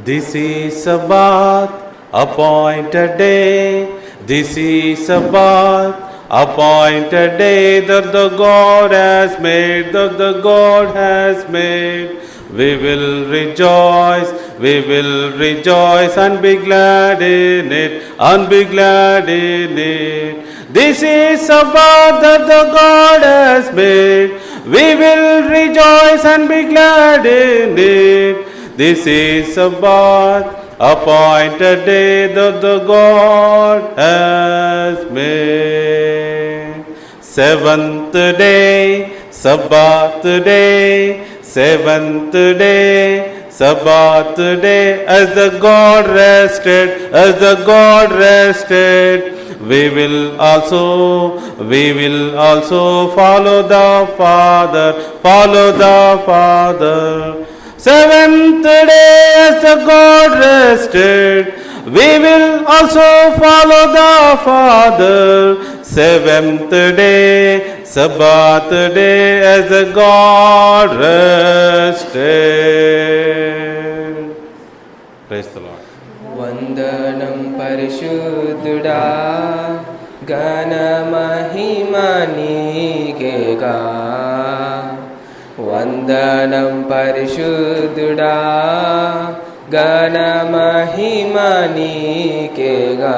This is Sabbath, appointed day. This is Sabbath, appointed day that the God has made, that the God has made. We will rejoice and be glad in it, and be glad in it. This is Sabbath that the God has made. We will rejoice and be glad in it. This is Sabbath, appointed day that the God has made. Seventh day, Sabbath day, seventh day, Sabbath day, as the God rested, we will also follow the Father. Seventh day, as the God rested, we will also follow the Father. Seventh day, Sabbath day, as the God rested. Praise the Lord. వందనం పరిశుద్ధుడా ఘన మహిమా నీకేగా. వందనం పరిశుద్ధుడా ఘన మహిమా నీకేగా.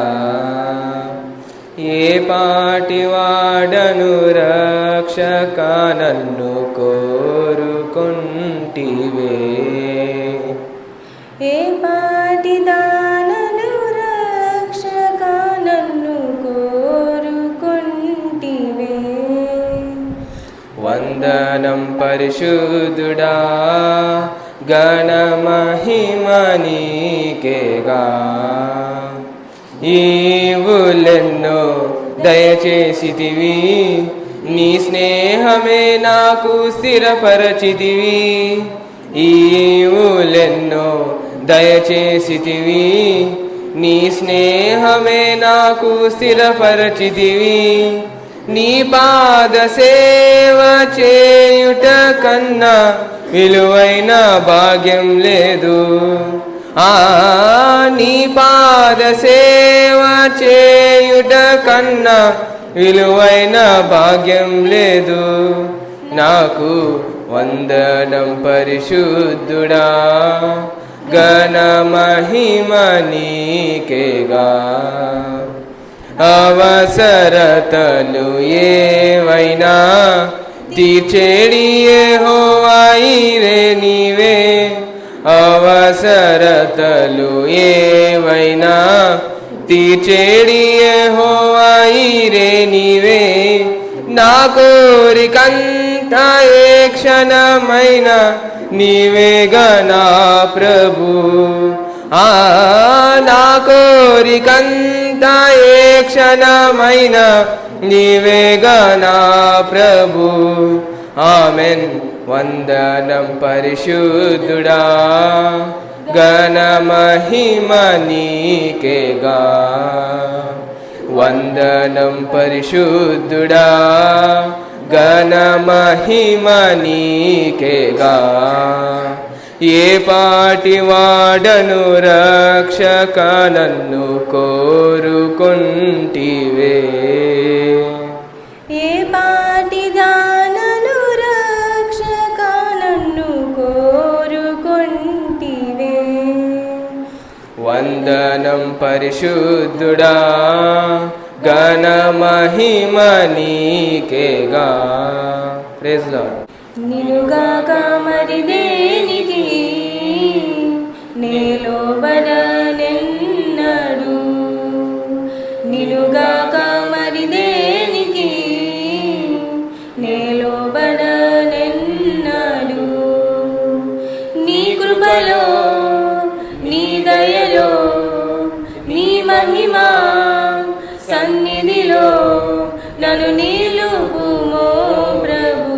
ఏ పాటి వాడను రక్షక నన్ను కోరుకుంటివే. ఏ పాటి దానను రక్షక నన్ను కోరుకుంటివే. వందనం పరిశుద్ధుడా ఘన మహిమా నీకేగా. ఈవులెన్నో దయచేసితివి, నీ స్నేహమే నాకు స్థిరపరచితివి. ఈవులెన్నో దయచేసితివి, నీ స్నేహమే నాకు స్థిరపరచితివి. నీ పాద సేవ చేయుట కన్నా విలువైన భాగ్యం లేదు. నీ పాద సేవ చేయుట కన్నా విలువైన భాగ్యం లేదు నాకు. వందనం పరిశుద్ధుడా ఘన మహిమా నీకేగా. అవసరతలు ఏవైనా తీర్చేడి యెహోవా ఈరే నీవే. అవసరతలు ఏవైనా తీర్చేడి యెహోవా ఈరే నీవే. నా కోరికంతా ఏ క్షణమైన నీవేగా నా ప్రభు. నా కోరికంతా ఏ క్షణమైన నీవేగా నా ప్రభు. ఆమెన్. వందనం పరిశుద్ధుడా ఘన మహిమా నీకేగా. వందనం పరిశుద్ధుడా ఘన మహిమా నీకేగా. ఏ పాటి వాడను రక్షక నన్ను కోరుకుంటివే. ఏ పాటి దానను రక్షక నన్ను కోరుకుంటివే. వందనం పరిశుద్ధుడా ఘన మహిమా నీకేగా. Praise lord. నిలుగాక మరి దేనికి నేలోబడనెన్నడు. నిలుగాక మరి దేనికి నేలోబడనెన్నడు. నీ కృపలో నీ దయలో నీ మహిమా సన్నిధిలో నన్ను నిలుపుమో ప్రభు.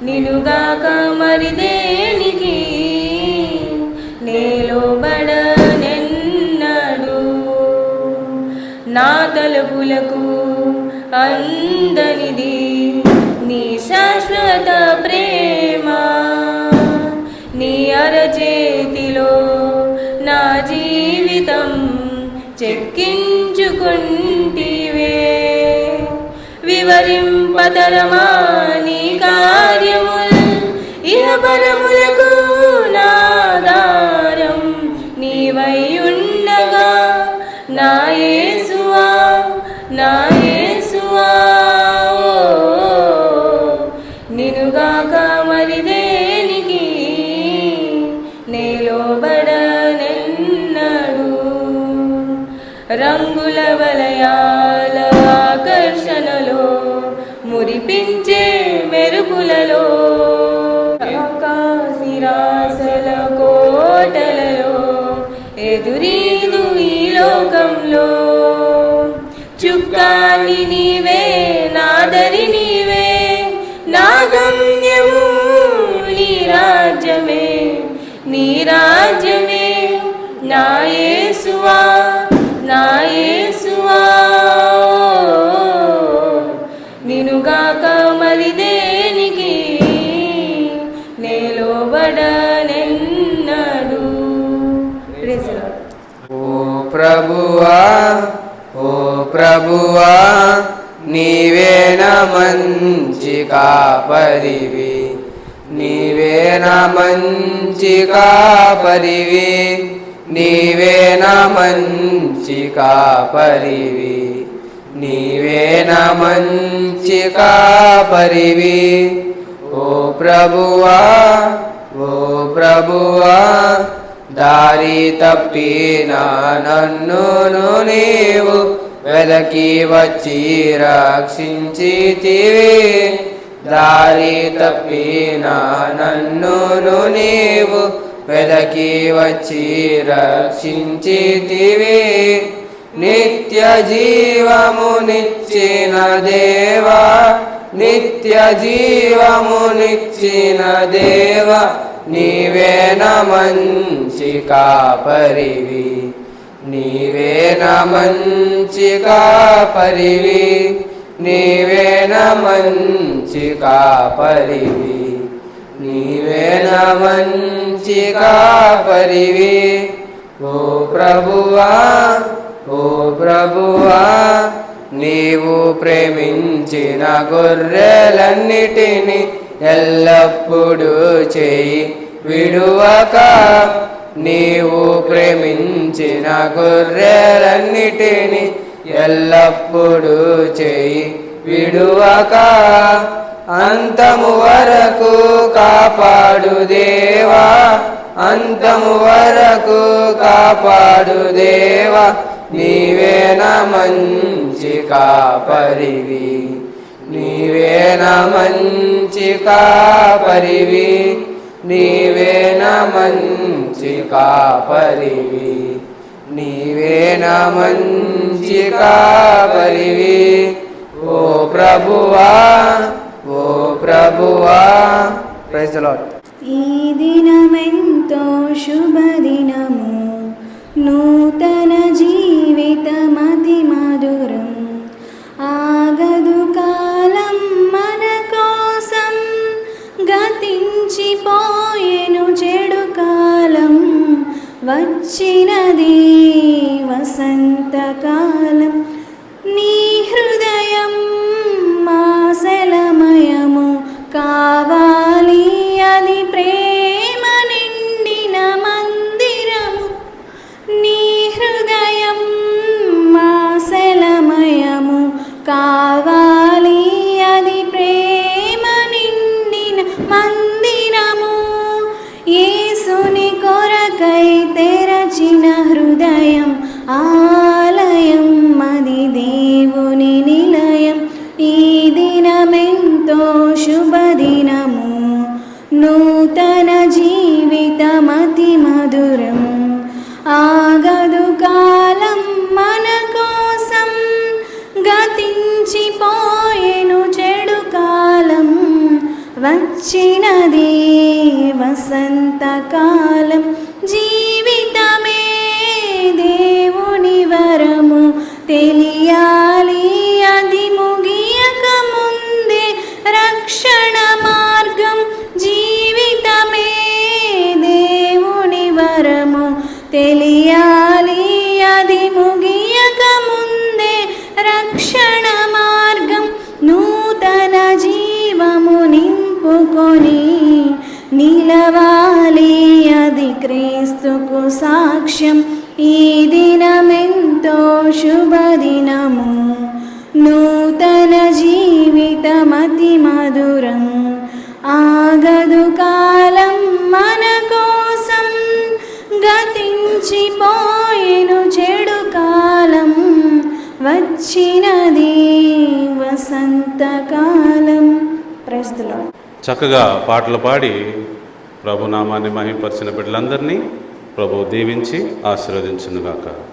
నిలుగాక మరి దేనికి నేలోబడనెన్నడు. నా తలుపులకు అందనిది నీ శాశ్వత ప్రేమ. నీ అరచేతి నీలో నా జీవితం చెక్కించుకుంటివే. వివరింపతరమా నీ కార్యముల్, ఇహపరములకు నాధారం నీవై ఉండగా, నా యేసువా నా యేసువా. నినుగాక మరి దేనికి నేలోబడనెన్నడు. రంగుల వలయాల ఆకర్షణలో, మురిపించే మెరుపులలో, ఆకాశిరాసల కోటలలో ఎదురీదు ఈ లోకంలో. చుక్కాని నీవే, నాదరి నీవే, నా గమ్యము నీ రాజ్యమే, నీ రాజ్యమే. నా యేసువా నా యేసువా. నినుగాక మరి దేనికి నేలోబడనెన్నడు. ఓ ప్రభువా ఓ ప్రభువా, నీవేన మంచి కాపరివి, నీవేన మంచి కాపరివి, నీవేన మంచి కాపరివి, నీవేన మంచి కాపరివి. ఓ ప్రభువా ఓ ప్రభువా, దారి తప్పిన నన్నును నీవు వెదకి వచ్చి రక్షించితివి. దారి తప్పిన నన్నును నీవు వెదకి వచ్చి రక్షించితివి. నిత్య జీవమునిచ్చిన దేవా, నిత్య జీవమునిచ్చిన దేవా, నీవేన మంచి కాపరివి, నీవేన మంచి కాపరివి, నీవేన మంచి కాపరివి, నీవేన మంచి కాపరివి. ఓ ప్రభువా ఓ ప్రభువా, నీవు ప్రేమించిన గొర్రెలన్నిటినీ ఎల్లప్పుడూ చేయి విడువక, నీవు ప్రేమించిన గొర్రెలన్నిటినీ ఎల్లప్పుడూ చేయి విడువక. అంతము వరకు కాపాడు దేవా, అంతము వరకు కాపాడు దేవా, నీవేన మంచి కాపరివి, నీవేన మంచి కాపరివి, నీవేన మంచి కాపరివి, నీవేన మంచి కాపరివి. ఓ ప్రభువా ఓ ప్రభువా. Praise the lord. ఈ దినమెంతో శుభదినము, నూతన జీవితమతి మధురం. ఆగదు కాలం మన కోసం, గతించిపోయెను చెడు కాలం. వచ్చినది వసంతకాలం. నీ హృదయం ఆశలమయము కావాలి, అది ప్రేమ నిండిన మందిరము. నీ హృదయం ఆశలమయము కావాలి, అది ప్రేమ నిండిన మందిరము. యేసుని కొరకై తెరచిన హృదయం ఆలయం, అది దేవుని నిలయం. ఈ దినమెంతో శుభదినము, నూతన జీవితమతి మధురం. ఆగదు కాలం మన కోసం, గతించిపోయెను చెడు కాలం. వచ్చినది వసంతకాలం. జీవితమే దేవుని వరము, తెలియాలి అది ముగియక ముందే రక్షణ మార్గం. జీవితమే దేవుని వరము, తెలియాలి అది ముగియక ముందే. రక్షణ మార్గం నూతన జీవము నింపుకొని నిలవాలి అది క్రీస్తుకు సాక్ష్యం. ఈ దినమెంతో శుభదినము, నూతన జీవితమతి మధురం. ఆగదు కాలం మన కోసం, గతించిపోయెను చెడు కాలం. వచ్చినది వసంతకాలం. Praise the lord. చక్కగా పాటలు పాడి ప్రభునామాన్ని మహింపరిచిన బిడ్డలందరినీ ప్రభు దీవించి ఆశీర్వదించునుగాక.